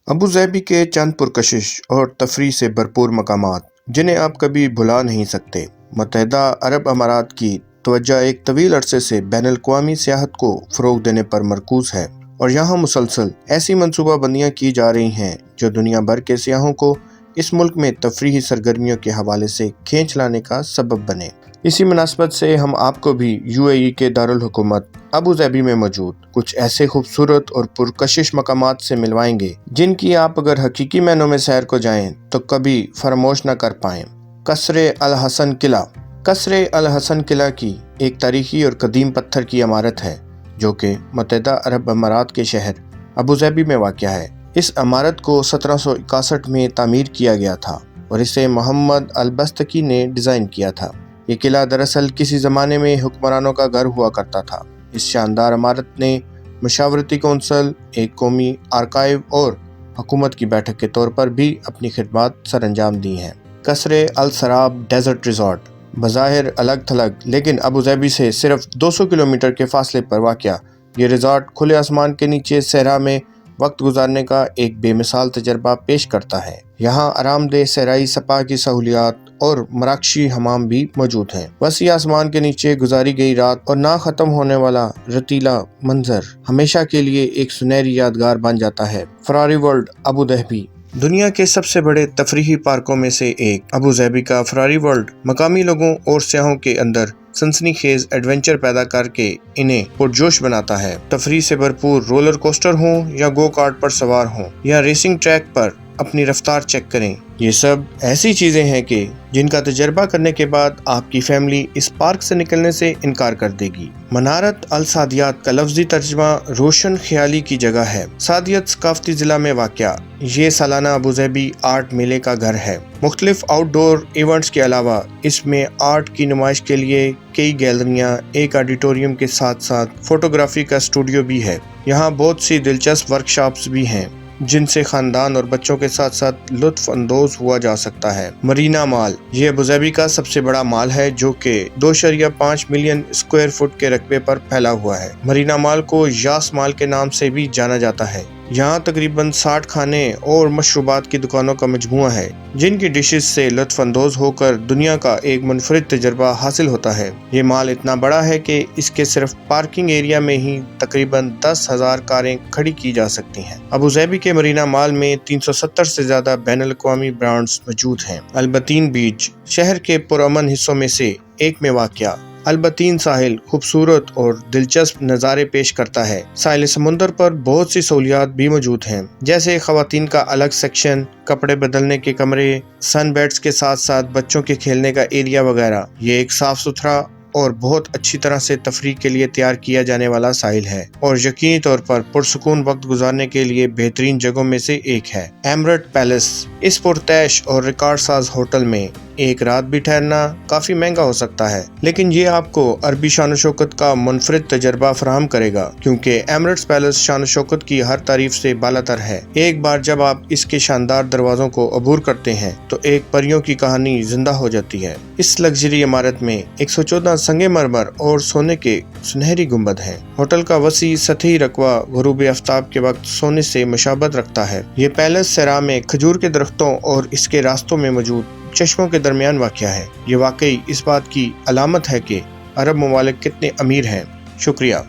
अबूज़ैबी के चंद पुरकशिश और तफरीह से भरपूर मकामात जिन्हें आप कभी भुला नहीं सकते। मुत्तहिदा अरब अमारात की तवज्जो एक तवील अरसे से बैनुल-अक़वामी सियाहत को फ़रोग़ देने पर मरकूज़ है और यहाँ मुसलसल ऐसी मनसूबाबंदियाँ की जा रही हैं जो दुनिया भर के सियाहों को इस मुल्क में तफरीही सरगर्मियों के हवाले से खींच लाने का सबब बने। इसी मुनासबत से हम आपको भी UAE के दारुल हुकूमत अबूज़ैबी में मौजूद कुछ ऐसे खूबसूरत और पुरकशिश मकामात से मिलवाएंगे जिनकी आप अगर हकीकी मायनों में सैर को जाएं तो कभी फरामोश न कर पाएं। कसरे अल हसन किला। कसरे अल हसन किला की एक तारीखी और कदीम पत्थर की इमारत है जो कि मुत्तहिदा अरब अमारात के शहर अबूज़ैबी में वाक़या है। इस इमारत को 1761 में तामीर किया गया था और इसे मोहम्मद अल-बस्तकी ने डिज़ाइन किया था। ये किला दरअसल किसी ज़माने में हुक्मरानों का घर हुआ करता था। इस शानदार इमारत ने मशावरती कौंसल, एक कौमी आर्काइव और हुकूमत की बैठक के तौर पर भी अपनी खिदमत सरअंजाम दी हैं। कसरे अल सराब डेजर्ट रिज़ॉर्ट बज़ाहिर अलग थलग लेकिन अबूज़ैबी से सिर्फ 200 किलोमीटर के फासले पर वाक़या ये रिज़ॉर्ट खुले आसमान के नीचे सहरा में वक्त गुजारने का एक बेमिसाल तजर्बा पेश करता है। यहाँ आरामदेह सहराई सपा की सहूलियात और मराकशी हमाम भी मौजूद हैं। वसी आसमान के नीचे गुजारी गई रात और ना ख़त्म होने वाला रतीला मंजर हमेशा के लिए एक सुनहरी यादगार बन जाता है। फरारी वर्ल्ड अबूज़ैबी दुनिया के सबसे बड़े तफरीही पार्कों में से एक अबूज़ैबी का फरारी वर्ल्ड मकामी लोगों और सियाहों के अंदर सनसनीखेज एडवेंचर पैदा करके इन्हें पुरजोश बनाता है। तफरीह से भरपूर रोलर कोस्टर हों या गो कार्ट पर सवार हों या रेसिंग ट्रैक पर अपनी रफ्तार चेक करें, ये सब ऐसी चीज़ें हैं कि जिनका तजर्बा करने के बाद आपकी फैमिली इस पार्क से निकलने से इनकार कर देगी। मनारत अल सादियात का लफ्जी तर्जमा रोशन ख्याली की जगह है। सादियत सकाफती ज़िला में वाक़या ये सालाना अबूज़ैबी आर्ट मेले का घर है। मुख्तलिफ आउटडोर इवेंट्स के अलावा इसमें आर्ट की नुमाइश के लिए कई गैलरियाँ, एक ऑडिटोरियम के साथ साथ फोटोग्राफी का स्टूडियो भी है। यहाँ बहुत सी दिलचस्प वर्कशॉप्स भी हैं जिनसे खानदान और बच्चों के साथ साथ लुत्फ अंदोज हुआ जा सकता है। मरीना मॉल ये अबूज़ैबी का सबसे बड़ा मॉल है जो कि 2.5 मिलियन स्क्वायर फुट के रकबे पर फैला हुआ है। मरीना मॉल को यास मॉल के नाम से भी जाना जाता है। यहाँ तकरीबन 60 खाने और मशरूबात की दुकानों का मजमुआ है जिनकी डिशेस से लुत्फ अंदोज होकर दुनिया का एक मुनफरिद तजर्बा हासिल होता है। ये मॉल इतना बड़ा है कि इसके सिर्फ पार्किंग एरिया में ही तकरीबन 10,000 कारें खड़ी की जा सकती हैं। अबूज़ैबी के मरीना मॉल में 370 से ज्यादा बैनुल-अक़वामी ब्रांड्स मौजूद हैं। अल-बतीन बीच शहर के पुरअमन हिस्सों में से एक में वाक़या अल-बतीन साहिल खूबसूरत और दिलचस्प नज़ारे पेश करता है। साहिल समुंदर पर बहुत सी सहूलियात भी मौजूद हैं जैसे ख़वातीन का अलग सेक्शन, कपड़े बदलने के कमरे, सन बेड्स के साथ साथ बच्चों के खेलने का एरिया वगैरह। ये एक साफ सुथरा और बहुत अच्छी तरह से तफरीह के लिए तैयार किया जाने वाला साहिल है और यकीनी तौर पर पुरसुकून वक्त गुजारने के लिए बेहतरीन जगहों में से एक है। एमरेट पैलेस इस पुरतैश और रिकॉर्ड साज होटल में एक रात भी ठहरना काफी महंगा हो सकता है लेकिन ये आपको अरबी शान शौकत का मुनफरिद तजर्बा फराहम करेगा क्योंकि एमरेट्स पैलेस शान शौकत की हर तारीफ से बालातर है। एक बार जब आप इसके शानदार दरवाजों को अबूर करते हैं तो एक परियों की कहानी जिंदा हो जाती है। इस लग्जरी इमारत में 114 संगे मरमर और सोने के सुनहरी गुंबद हैं। होटल का वसी सतही रकबा गुरूब आफ्ताब के वक्त सोने से मुशाबत रखता है। ये पैलेस सहरा में खजूर के दरख्तों और इसके रास्तों में मौजूद चश्मों के दरमियान वाक़या है। ये वाकई इस बात की अलामत है कि अरब ममालिक कितने अमीर हैं। शुक्रिया।